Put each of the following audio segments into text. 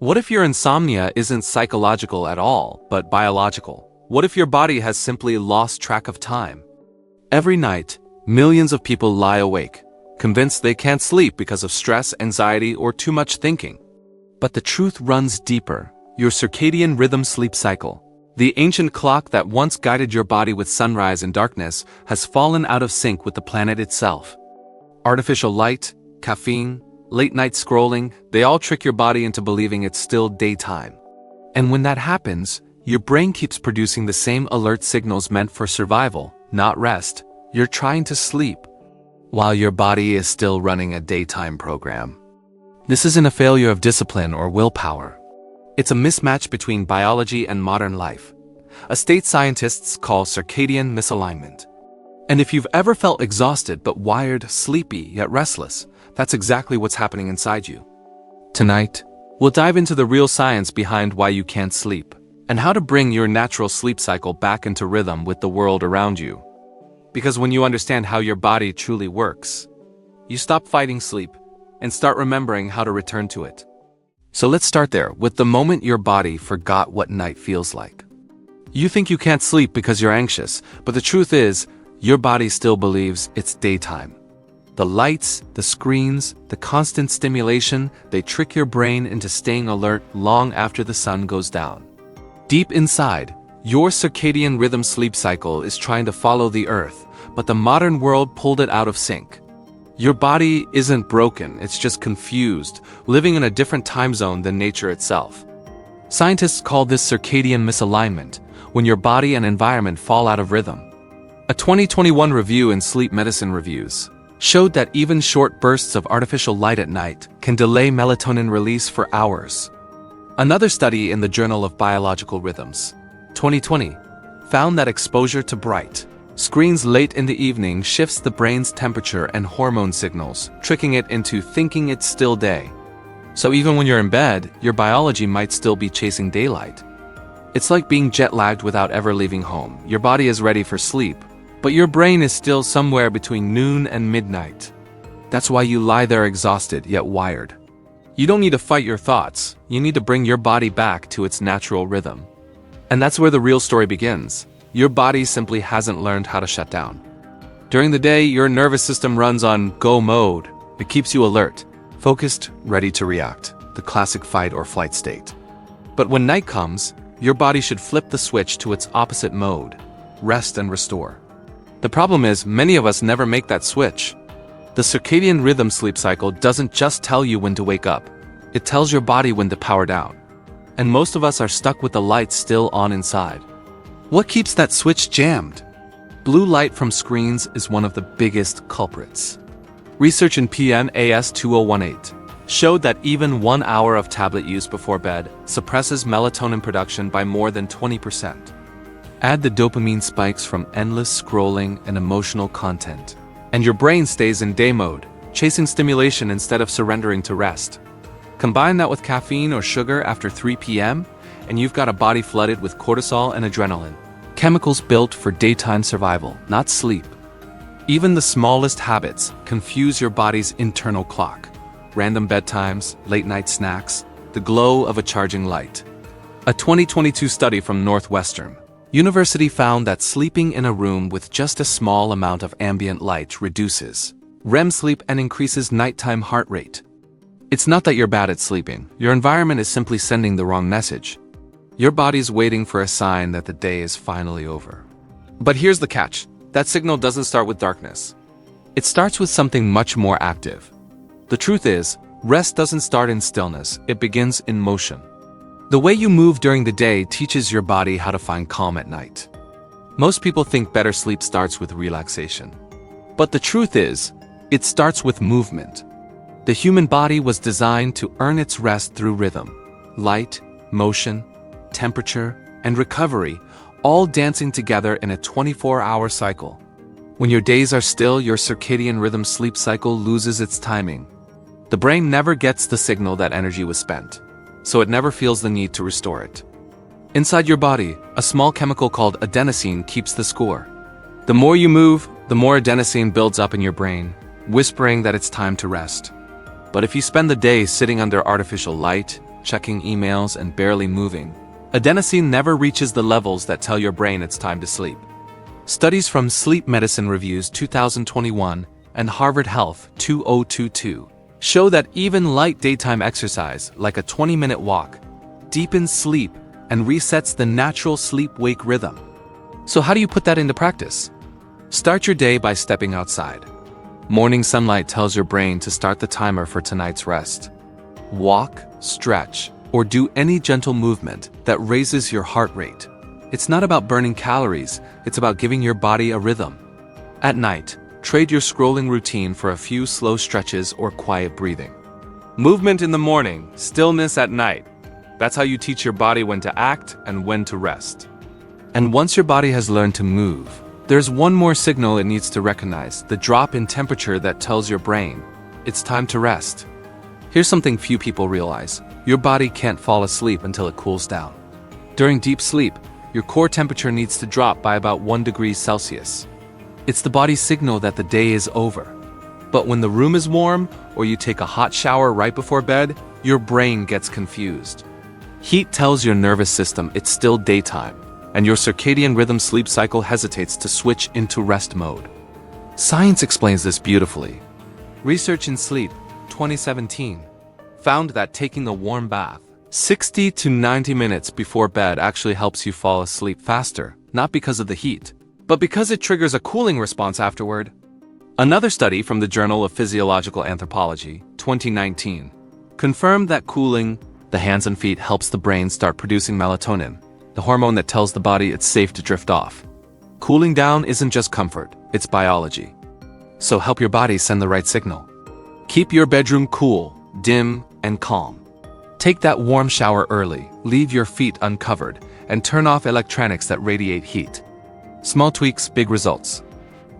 What if your insomnia isn't psychological at all, but biological? What if your body has simply lost track of time? Every night, millions of people lie awake, convinced they can't sleep because of stress, anxiety, or too much thinking. But the truth runs deeper. Your circadian rhythm sleep cycle, the ancient clock that once guided your body with sunrise and darkness, has fallen out of sync with the planet itself. Artificial light, caffeine, late-night scrolling, they all trick your body into believing it's still daytime. And when that happens, your brain keeps producing the same alert signals meant for survival, not rest. You're trying to sleep, while your body is still running a daytime program. This isn't a failure of discipline or willpower. It's a mismatch between biology and modern life, a state scientists call circadian misalignment. And if you've ever felt exhausted but wired, sleepy, yet restless, that's exactly what's happening inside you. Tonight, we'll dive into the real science behind why you can't sleep, and how to bring your natural sleep cycle back into rhythm with the world around you. Because when you understand how your body truly works, you stop fighting sleep and start remembering how to return to it. So let's start there, with the moment your body forgot what night feels like. You think you can't sleep because you're anxious, but the truth is, your body still believes it's daytime. The lights, the screens, the constant stimulation, they trick your brain into staying alert long after the sun goes down. Deep inside, your circadian rhythm sleep cycle is trying to follow the earth, but the modern world pulled it out of sync. Your body isn't broken, it's just confused, living in a different time zone than nature itself. Scientists call this circadian misalignment, when your body and environment fall out of rhythm. A 2021 review in Sleep Medicine Reviews showed that even short bursts of artificial light at night can delay melatonin release for hours. Another study in the Journal of Biological Rhythms, 2020, found that exposure to bright screens late in the evening shifts the brain's temperature and hormone signals, tricking it into thinking it's still day. So even when you're in bed, your biology might still be chasing daylight. It's like being jet-lagged without ever leaving home. Your body is ready for sleep, but your brain is still somewhere between noon and midnight. That's why you lie there exhausted yet wired. You don't need to fight your thoughts, you need to bring your body back to its natural rhythm. And that's where the real story begins. Your body simply hasn't learned how to shut down. During the day, your nervous system runs on go mode. It keeps you alert, focused, ready to react, the classic fight or flight state. But when night comes, your body should flip the switch to its opposite mode, rest and restore. The problem is, many of us never make that switch. The circadian rhythm sleep cycle doesn't just tell you when to wake up, it tells your body when to power down. And most of us are stuck with the lights still on inside. What keeps that switch jammed? Blue light from screens is one of the biggest culprits. Research in PNAS 2018 showed that even 1 hour of tablet use before bed suppresses melatonin production by more than 20%. Add the dopamine spikes from endless scrolling and emotional content, and your brain stays in day mode, chasing stimulation instead of surrendering to rest. Combine that with caffeine or sugar after 3 p.m., and you've got a body flooded with cortisol and adrenaline, chemicals built for daytime survival, not sleep. Even the smallest habits confuse your body's internal clock. Random bedtimes, late-night snacks, the glow of a charging light. A 2022 study from Northwestern University found that sleeping in a room with just a small amount of ambient light reduces REM sleep and increases nighttime heart rate. It's not that you're bad at sleeping, your environment is simply sending the wrong message. Your body's waiting for a sign that the day is finally over. But here's the catch, that signal doesn't start with darkness. It starts with something much more active. The truth is, rest doesn't start in stillness, it begins in motion. The way you move during the day teaches your body how to find calm at night. Most people think better sleep starts with relaxation. But the truth is, it starts with movement. The human body was designed to earn its rest through rhythm. Light, motion, temperature, and recovery, all dancing together in a 24-hour cycle. When your days are still, your circadian rhythm sleep cycle loses its timing. The brain never gets the signal that energy was spent, so it never feels the need to restore it. Inside your body, a small chemical called adenosine keeps the score. The more you move, the more adenosine builds up in your brain, whispering that it's time to rest. But if you spend the day sitting under artificial light, checking emails, and barely moving, adenosine never reaches the levels that tell your brain it's time to sleep. Studies from Sleep Medicine Reviews 2021 and Harvard Health 2022 show that even light daytime exercise, like a 20-minute walk, deepens sleep and resets the natural sleep-wake rhythm. So how do you put that into practice? Start your day by stepping outside. Morning sunlight tells your brain to start the timer for tonight's rest. Walk, stretch, or do any gentle movement that raises your heart rate. It's not about burning calories, it's about giving your body a rhythm. At night, trade your scrolling routine for a few slow stretches or quiet breathing. Movement in the morning, stillness at night. That's how you teach your body when to act and when to rest. And once your body has learned to move, there's one more signal it needs to recognize: the drop in temperature that tells your brain it's time to rest. Here's something few people realize: your body can't fall asleep until it cools down. During deep sleep, your core temperature needs to drop by about 1 degree Celsius. It's the body's signal that the day is over. But when the room is warm, or you take a hot shower right before bed, your brain gets confused. Heat tells your nervous system it's still daytime, and your circadian rhythm sleep cycle hesitates to switch into rest mode. Science explains this beautifully. Research in Sleep 2017 found that taking a warm bath 60 to 90 minutes before bed actually helps you fall asleep faster, not because of the heat, but because it triggers a cooling response afterward. Another study from the Journal of Physiological Anthropology 2019 confirmed that cooling the hands and feet helps the brain start producing melatonin, the hormone that tells the body it's safe to drift off. Cooling down isn't just comfort, it's biology. So help your body send the right signal. Keep your bedroom cool, dim, and calm. Take that warm shower early, leave your feet uncovered, and turn off electronics that radiate heat. Small tweaks, big results.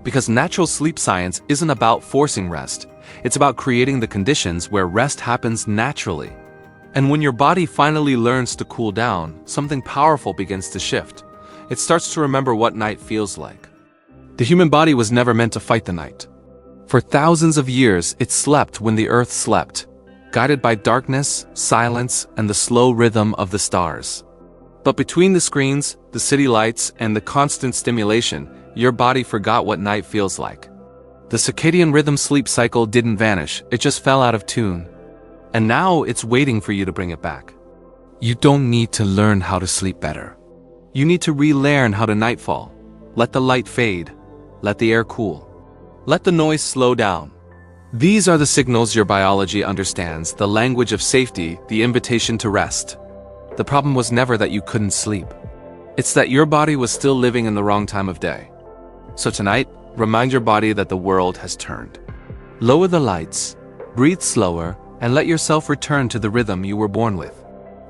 Because natural sleep science isn't about forcing rest, it's about creating the conditions where rest happens naturally. And when your body finally learns to cool down, something powerful begins to shift. It starts to remember what night feels like. The human body was never meant to fight the night. For thousands of years, it slept when the earth slept, guided by darkness, silence, and the slow rhythm of the stars. But between the screens, the city lights, and the constant stimulation, your body forgot what night feels like. The circadian rhythm sleep cycle didn't vanish, it just fell out of tune. And now it's waiting for you to bring it back. You don't need to learn how to sleep better. You need to relearn how to nightfall. Let the light fade. Let the air cool. Let the noise slow down. These are the signals your biology understands, the language of safety, the invitation to rest. The problem was never that you couldn't sleep. It's that your body was still living in the wrong time of day. So tonight, remind your body that the world has turned. Lower the lights, breathe slower, and let yourself return to the rhythm you were born with.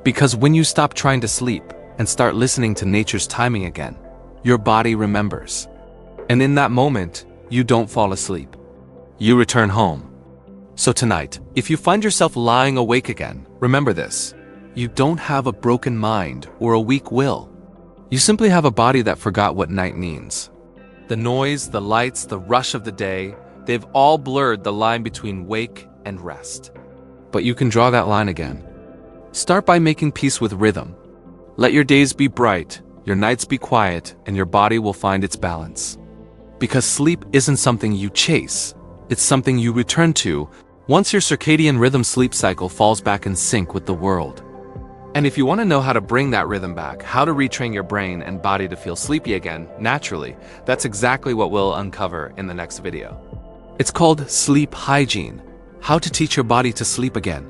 Because when you stop trying to sleep and start listening to nature's timing again, your body remembers. And in that moment, you don't fall asleep. You return home. So tonight, if you find yourself lying awake again, remember this. You don't have a broken mind or a weak will. You simply have a body that forgot what night means. The noise, the lights, the rush of the day, they've all blurred the line between wake and rest. But you can draw that line again. Start by making peace with rhythm. Let your days be bright, your nights be quiet, and your body will find its balance. Because sleep isn't something you chase, it's something you return to once your circadian rhythm sleep cycle falls back in sync with the world. And if you want to know how to bring that rhythm back, how to retrain your brain and body to feel sleepy again, naturally, that's exactly what we'll uncover in the next video. It's called Sleep Hygiene, how to teach your body to sleep again.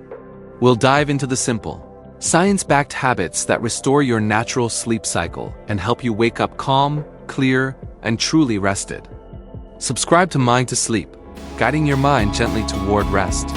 We'll dive into the simple, science-backed habits that restore your natural sleep cycle and help you wake up calm, clear, and truly rested. Subscribe to Mind to Sleep, guiding your mind gently toward rest.